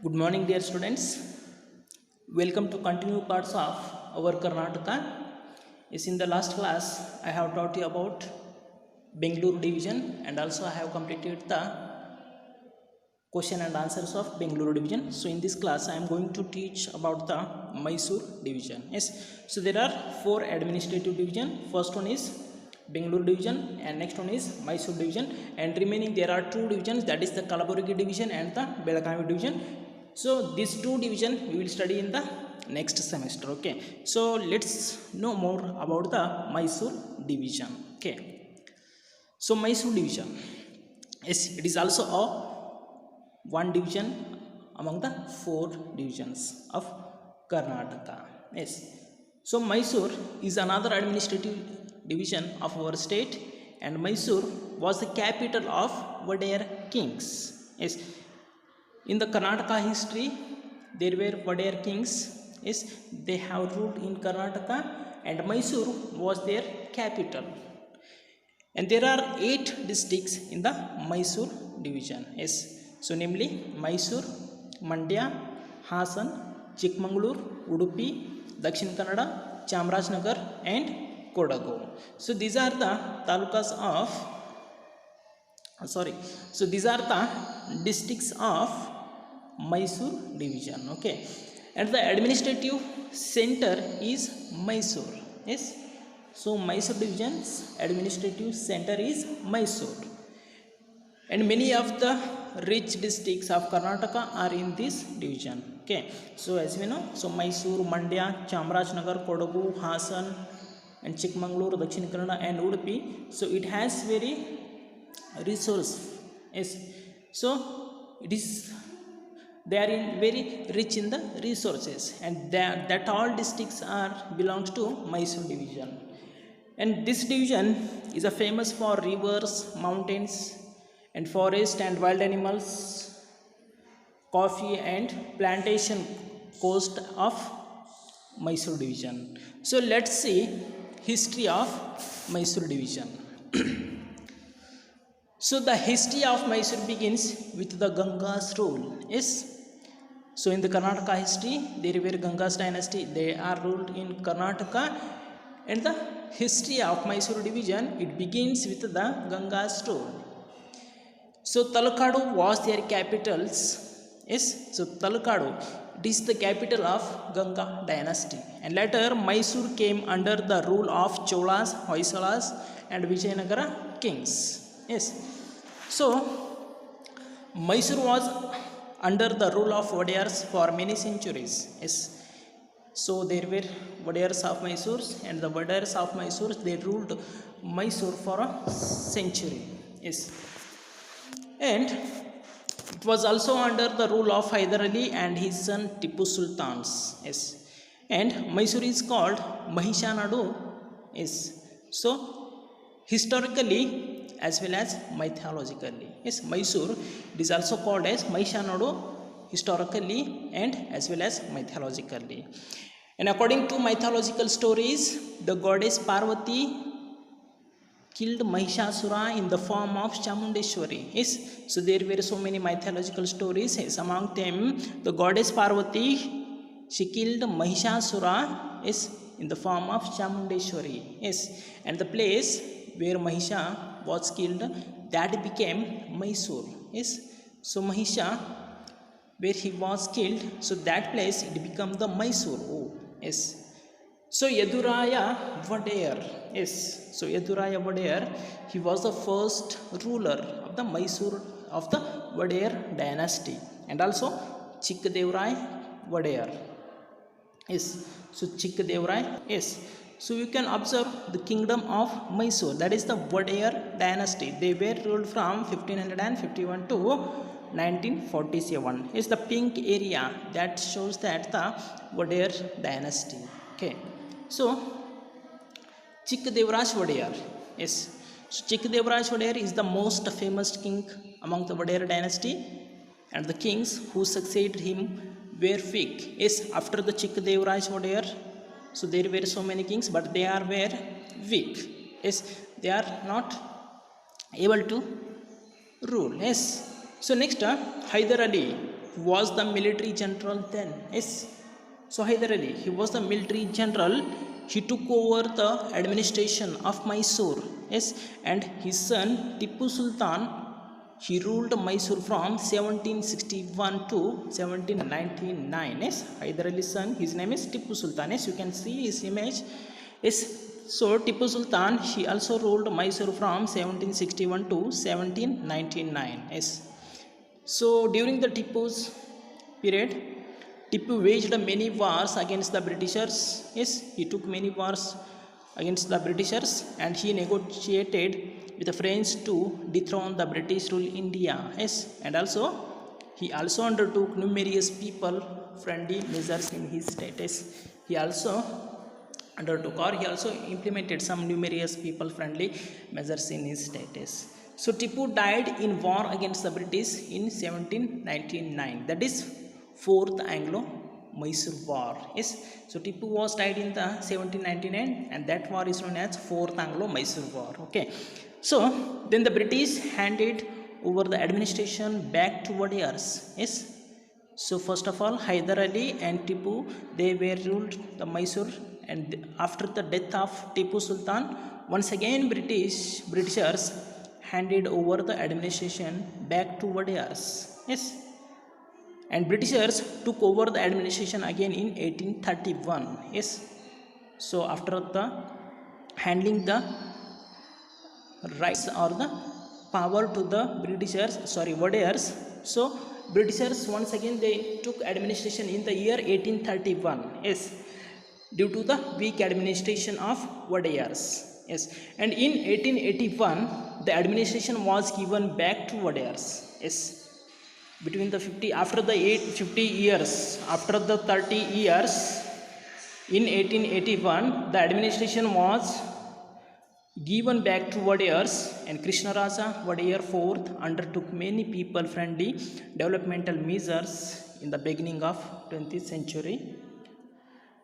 Good morning, dear students. Welcome to continue parts of our Karnataka. Yes, in the last class, I have taught you about Bengaluru division and also I have completed the question and answers of Bengaluru division. So in this class, I am going to teach about the Mysore division. Yes, so there are four administrative division. First one is Bengaluru division and next one is Mysore division, and remaining there are two divisions, that is the Kalaburagi division and the Belagavi division. So these two division we will study in the next semester. Okay, so let's know more about the Mysore division. Okay, so Mysore division, yes, it is also a one division among the four divisions of Karnataka. Yes, so Mysore is another administrative division of our state, and Mysore was the capital of Wadayar kings. Yes, in the Karnataka history, there were Wadayar kings. Yes, they have ruled in Karnataka, and Mysore was their capital. And there are 8 districts in the Mysore division. Yes, so namely Mysore, Mandya, Hasan, Chikmagalur, Udupi, Dakshin Kannada, Chamarajanagar, and Kodagu. So these are the talukas of so these are the districts of Mysore division. Okay, and the administrative center is Mysore. Yes, so Mysore division's administrative center is Mysore, and many of the rich districts of Karnataka are in this division. Okay, so as we know, so Mysore, Mandya, Chamarajanagar, Kodagu, Hasan, and Chikmagalur, Dakshin Kannada, and Udupi. So it has very resource. Yes, so it is, they are in very rich in the resources, and that all districts are belongs to Mysore division. And this division is a famous for rivers, mountains, and forest and wild animals, coffee and plantation coast of Mysore division. So let's see history of Mysore division. So the history of Mysore begins with the Ganga's rule. Yes, so in the Karnataka history, there were Ganga's dynasty. They are ruled in Karnataka, and the history of Mysore division, it begins with the Ganga's rule. So Talakadu was their capitals. Yes, so Talakadu, it is the capital of Ganga dynasty, and later Mysore came under the rule of Cholas, Hoysalas, and Vijayanagara kings. Yes, so Mysore was under the rule of Wadayars for many centuries. Yes, so there were Wadayars of Mysore, and the Wadayars of Mysore, they ruled Mysore for a century. Yes, and it was also under the rule of Hyder Ali and his son Tipu Sultans. Yes, and Mysore is called Mahishanadu. Yes, so historically as well as mythologically. Yes, Mysore, it is also called as Mahishanadu historically and as well as mythologically. And according to mythological stories, the goddess Parvati killed Mahishasura in the form of Chamundeshwari. Yes, so there were so many mythological stories. Yes, among them, the goddess Parvati, she killed Mahishasura, yes, in the form of Chamundeshwari. Yes, and the place where Mahisha was killed, that became Mysore. Yes, so Mahisha, where he was killed, so that place it became the Mysore. Oh, yes. So Yaduraya Wadayar, yes, so Yaduraya Wadayar, he was the first ruler of the Mysore of the Wadayar dynasty, and also Chikkadevarai Wadayar. Yes, so Chikkadevarai, yes. So you can observe the kingdom of Mysore, that is the Wadayar dynasty. They were ruled from 1551 to 1947. It's the pink area that shows that the Wadayar dynasty. Okay, so Chikkadevaraj Wadayar, yes, so Chikkadevaraj Wadayar is the most famous king among the Wadayar dynasty, and the kings who succeeded him were weak. Yes, after the Chikkadevaraj Wadayar, so there were so many kings, but they were weak. Yes, they are not able to rule. Yes, so next Hyder Ali. was the military general then. Yes. So Hyder Ali, he was the military general. He took over the administration of Mysore. Yes, and his son Tipu Sultan, he ruled Mysore from 1761 to 1799. Yes, Hyder Ali's son, his name is Tipu Sultan. Yes, you can see his image. Yes. So Tipu Sultan, he also ruled Mysore from 1761 to 1799. Yes. So during the Tipu's period, Tipu waged many wars against the Britishers. Yes, he took many wars against the Britishers, and he negotiated with the French to dethrone the British rule in India. Yes, and also he also undertook numerous people-friendly measures in his state. Yes, he also implemented some numerous people-friendly measures in his state. So Tipu died in war against the British in 1799. That is Fourth Anglo-Mysore War. Yes. So Tipu was died in the 1799, and that war is known as Fourth Anglo-Mysore War. Okay. So then the British handed over the administration back to Wadiyars. Yes. So first of all, Hyder Ali and Tipu, they were ruled the Mysore, and after the death of Tipu Sultan, once again Britishers handed over the administration back to Wadiyars. Yes. And Britishers took over the administration again in 1831. Yes. So after the handling the rights or the power to the Wadiyars, so Britishers once again they took administration in the year 1831. Yes, due to the weak administration of Wadiyars. Yes, and in 1881 the administration was given back to Wadiyars. Yes, between the 50 years, after the 30 years, in 1881 the administration was given back to Wadiyars, and Krishnaraja Wadiyar IV undertook many people-friendly developmental measures in the beginning of 20th century.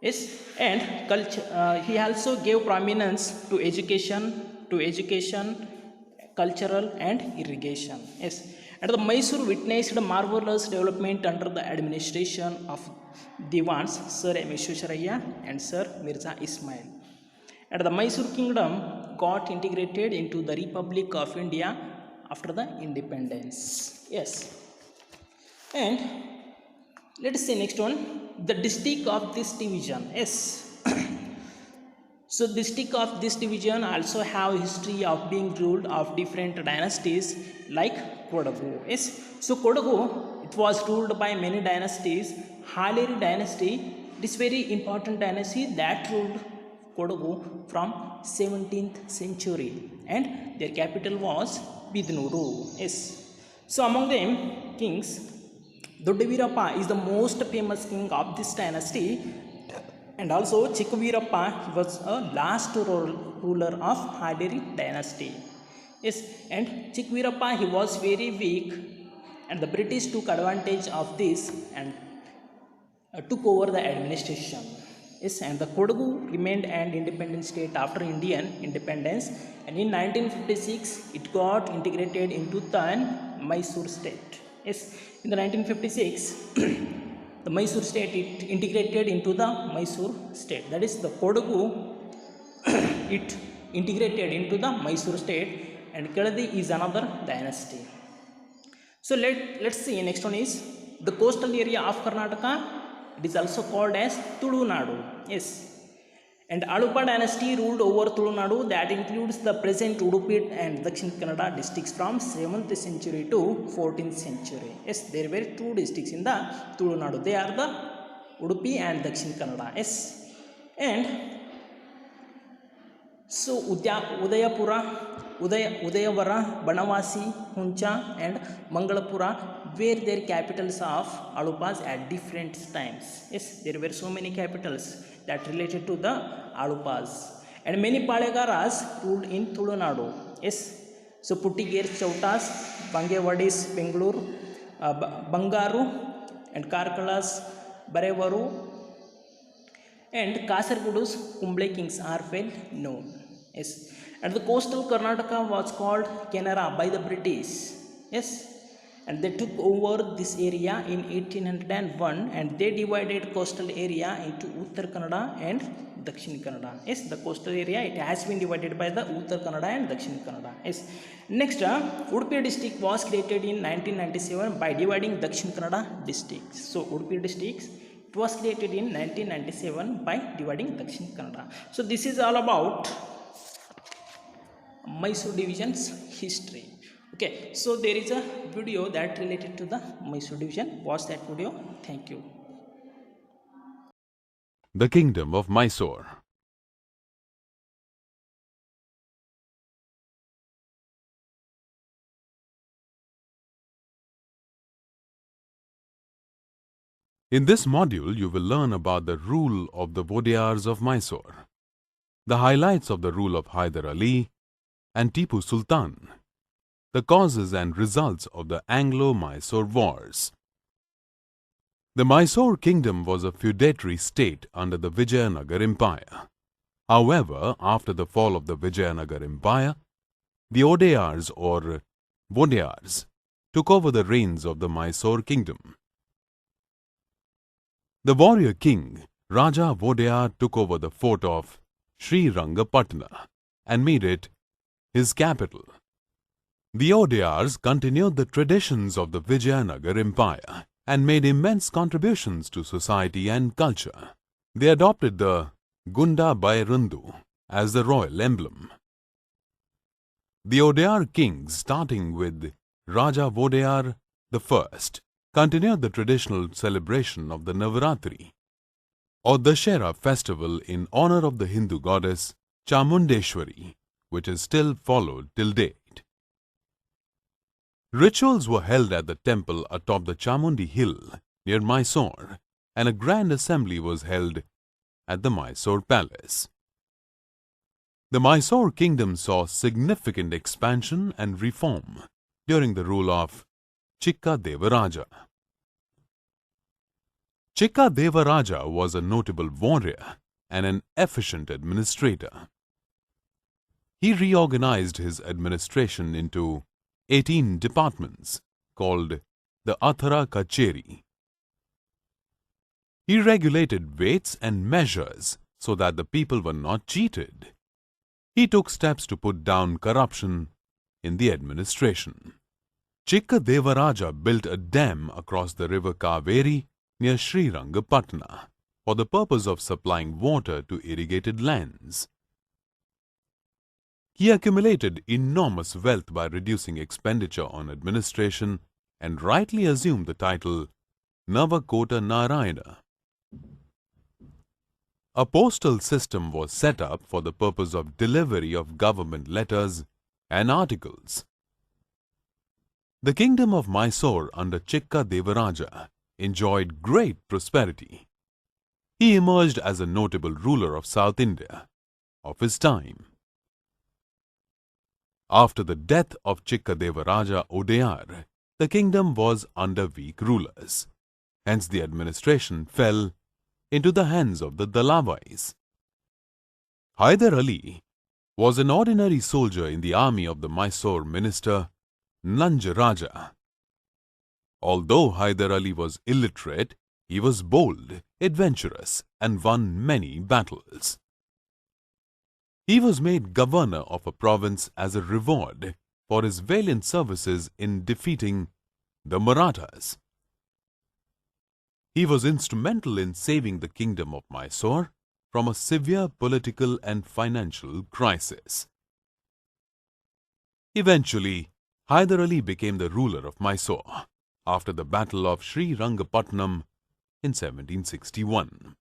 Yes, and he also gave prominence to education, cultural and irrigation. Yes, and the Mysore witnessed marvelous development under the administration of Diwans Sir M. Visvesvaraya and Sir Mirza Ismail. And the Mysore kingdom got integrated into the Republic of India after the independence. Yes, and let us see next one, the district of this division. Yes. So district of this division also have history of being ruled of different dynasties like Kodagu. Yes. So Kodagu, it was ruled by many dynasties. Haleri dynasty, this very important dynasty that ruled Kodagu from 17th century, and their capital was Bidnuru. Yes. So among them kings, Doddavirappa is the most famous king of this dynasty, and also Chikkavirappa was a last ruler of Haleri dynasty. Yes, and Chikkavirappa, he was very weak, and the British took advantage of this and took over the administration. Yes, and the Kodagu remained an independent state after Indian independence, and in 1956 it got integrated into the Mysore state. Yes, in the 1956 the Mysore state, it integrated into the Mysore state. That is the Kodagu it integrated into the Mysore state, and Keladi is another dynasty. So let's see, next one is the coastal area of Karnataka. It is also called as Tulunadu. Yes, and Alupa dynasty ruled over Tulunadu, that includes the present Udupi and Dakshin Kannada districts from 7th century to 14th century. Yes, there were two districts in the Tulunadu. They are the Udupi and Dakshin Kannada. Yes, and so Udayavara, Banavasi, Huncha and Mangalapura were their capitals of Alupas at different times. Yes, there were so many capitals that related to the Alupas, and many Palegaras ruled in Tulunadu. Yes, so Puttiger Chautas, Bangevadis, Bengaluru, Bangaru, and Karkalas, Barevaru, and Kasaragudus Kumble kings are well known. Yes, and the coastal Karnataka was called Canara by the British. Yes, and they took over this area in 1801, and they divided coastal area into Uttar Kannada and Dakshin Kannada. Yes, the coastal area, it has been divided by the Uttar Kannada and Dakshin Kannada. Yes. Next, Udupi district was created in 1997 by dividing Dakshin Kannada districts. So Udupi districts, it was created in 1997 by dividing Dakshin Kannada. So this is all about Mysore division's history. Okay, so there is a video that related to the Mysore division. Watch that video. Thank you. The Kingdom of Mysore. In this module, you will learn about the rule of the Vodiyars of Mysore, the highlights of the rule of Hyder Ali and Tipu Sultan, the causes and results of the Anglo-Mysore Wars. The Mysore kingdom was a feudatory state under the Vijayanagar Empire. However, after the fall of the Vijayanagar Empire, the Odayars or Vodiyars took over the reins of the Mysore kingdom. The warrior king Raja Vodayar took over the fort of Srirangapatna and made it his capital. The Odayars continued the traditions of the Vijayanagar Empire and made immense contributions to society and culture. They adopted the Gunda Bairundu as the royal emblem. The Odayar kings, starting with Raja Vodayar I, continued the traditional celebration of the Navaratri or Dashera festival in honor of the Hindu goddess Chamundeshwari, which is still followed till date. Rituals were held at the temple atop the Chamundi hill near Mysore, and a grand assembly was held at the Mysore palace. The Mysore kingdom saw significant expansion and reform during the rule of Chikka Devaraja. Chikka Devaraja was a notable warrior and an efficient administrator. He reorganized his administration into 18 departments called the Athara Kacheri. He regulated weights and measures so that the people were not cheated. He took steps to put down corruption in the administration. Chikka Devaraja built a dam across the river Kaveri near Srirangapatna for the purpose of supplying water to irrigated lands. He accumulated enormous wealth by reducing expenditure on administration and rightly assumed the title Navakota Narayana. A postal system was set up for the purpose of delivery of government letters and articles. The kingdom of Mysore under Chikka Devaraja enjoyed great prosperity. He emerged as a notable ruler of South India of his time. After the death of Chikka Devaraja Odayar, the kingdom was under weak rulers. Hence the administration fell into the hands of the Dalawais. Hyder Ali was an ordinary soldier in the army of the Mysore minister Nanj Raja. Although Hyder Ali was illiterate, he was bold, adventurous, and won many battles. He was made governor of a province as a reward for his valiant services in defeating the Marathas. He was instrumental in saving the kingdom of Mysore from a severe political and financial crisis. Eventually, Hyder Ali became the ruler of Mysore after the Battle of Srirangapatnam in 1761.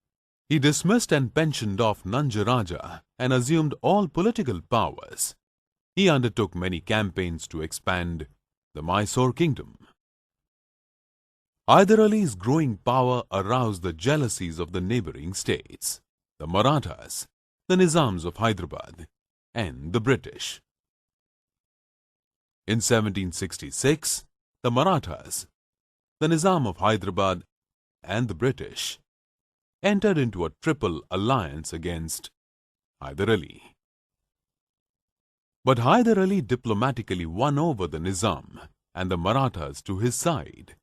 He dismissed and pensioned off Nanj Raja and assumed all political powers. He undertook many campaigns to expand the Mysore kingdom. Hyder Ali's growing power aroused the jealousies of the neighboring states, the Marathas, the Nizams of Hyderabad, and the British. In 1766, the Marathas, the Nizam of Hyderabad, and the British entered into a triple alliance against Hyder Ali. But Hyder Ali diplomatically won over the Nizam and the Marathas to his side.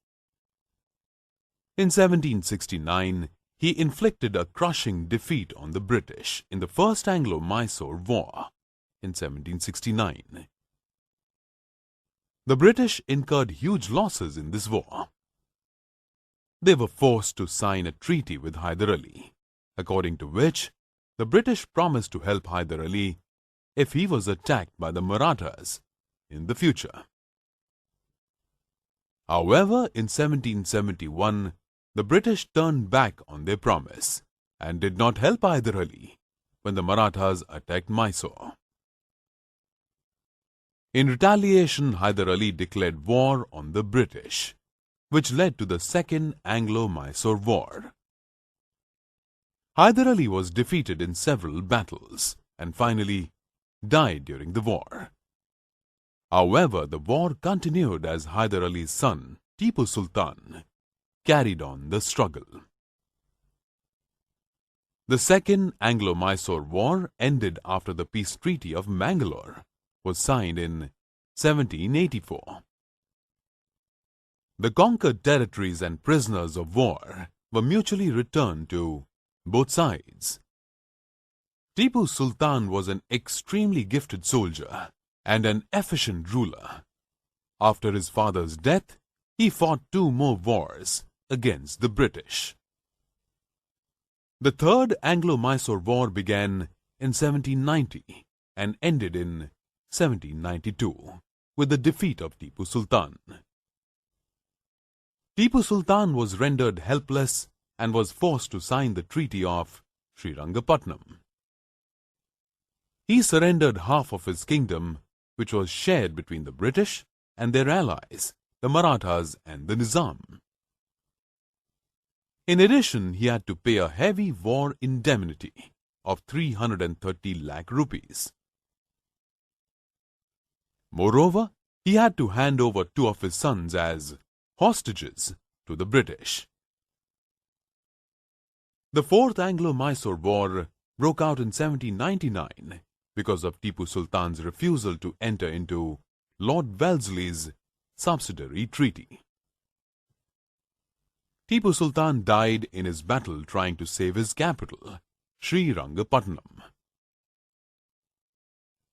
In 1769, he inflicted a crushing defeat on the British in the First Anglo-Mysore War in 1769. The British incurred huge losses in this war. They were forced to sign a treaty with Hyder Ali, according to which the British promised to help Hyder Ali if he was attacked by the Marathas in the future. However, in 1771, the British turned back on their promise and did not help Hyder Ali when the Marathas attacked Mysore. In retaliation, Hyder Ali declared war on the British, which led to the Second Anglo-Mysore War. Hyder Ali was defeated in several battles and finally died during the war. However, the war continued as Hyder Ali's son, Tipu Sultan, carried on the struggle. The Second Anglo-Mysore War ended after the Peace Treaty of Mangalore was signed in 1784. The conquered territories and prisoners of war were mutually returned to both sides. Tipu Sultan was an extremely gifted soldier and an efficient ruler. After his father's death, he fought 2 more wars against the British. The Third Anglo-Mysore War began in 1790 and ended in 1792 with the defeat of Tipu Sultan. Tipu Sultan was rendered helpless and was forced to sign the Treaty of Srirangapatnam. He surrendered half of his kingdom, which was shared between the British and their allies, the Marathas and the Nizam. In addition, he had to pay a heavy war indemnity of 330 lakh rupees. Moreover, he had to hand over 2 of his sons as hostages to the British. The Fourth Anglo-Mysore War broke out in 1799 because of Tipu Sultan's refusal to enter into Lord Wellesley's subsidiary treaty. Tipu Sultan died in his battle trying to save his capital, Srirangapatnam.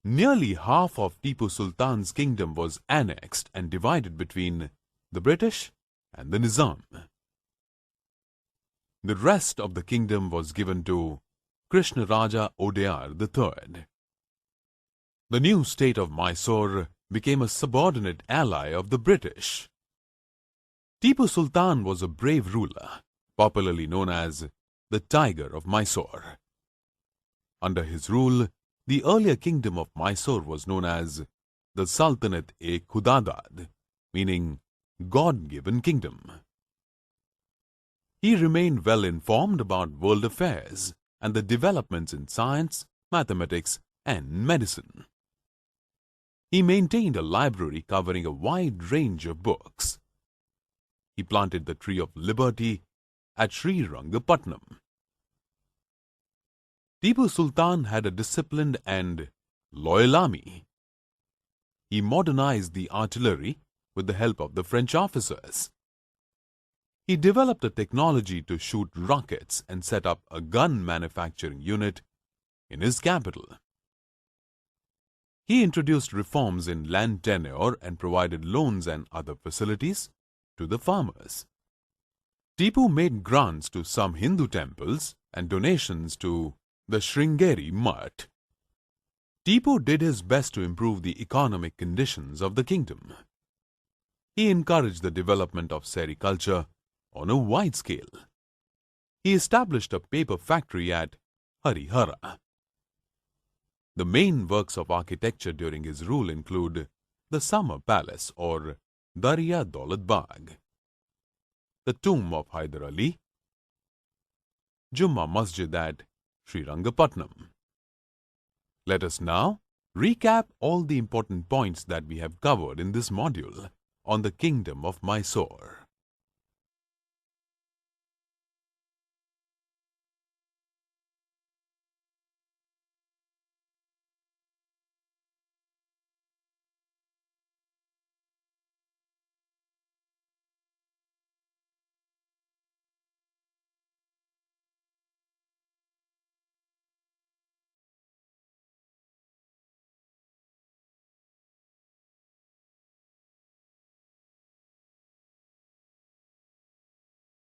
Nearly half of Tipu Sultan's kingdom was annexed and divided between the British and the Nizam. The rest of the kingdom was given to Krishnaraja Wodeyar III. The new state of Mysore became a subordinate ally of the British. Tipu Sultan was a brave ruler, popularly known as the Tiger of Mysore. Under his rule, the earlier kingdom of Mysore was known as the Sultanate-e-Khudadad, meaning God-given kingdom. He remained well informed about world affairs and the developments in science, mathematics, and medicine. He maintained a library covering a wide range of books. He planted the Tree of Liberty at Srirangapatnam. Tipu Sultan had a disciplined and loyal army. He modernized the artillery with the help of the French officers. He developed a technology to shoot rockets and set up a gun manufacturing unit in his capital. He introduced reforms in land tenure and provided loans and other facilities to the farmers. Tipu made grants to some Hindu temples and donations to the Sringeri Mutt. Tipu did his best to improve the economic conditions of the kingdom. He encouraged the development of sericulture on a wide scale. He established a paper factory at Harihara. The main works of architecture during his rule include the Summer Palace or Darya Daulat Bagh, the tomb of Hyder Ali, Jummah Masjid at Srirangapatnam. Let us now recap all the important points that we have covered in this module on the Kingdom of Mysore.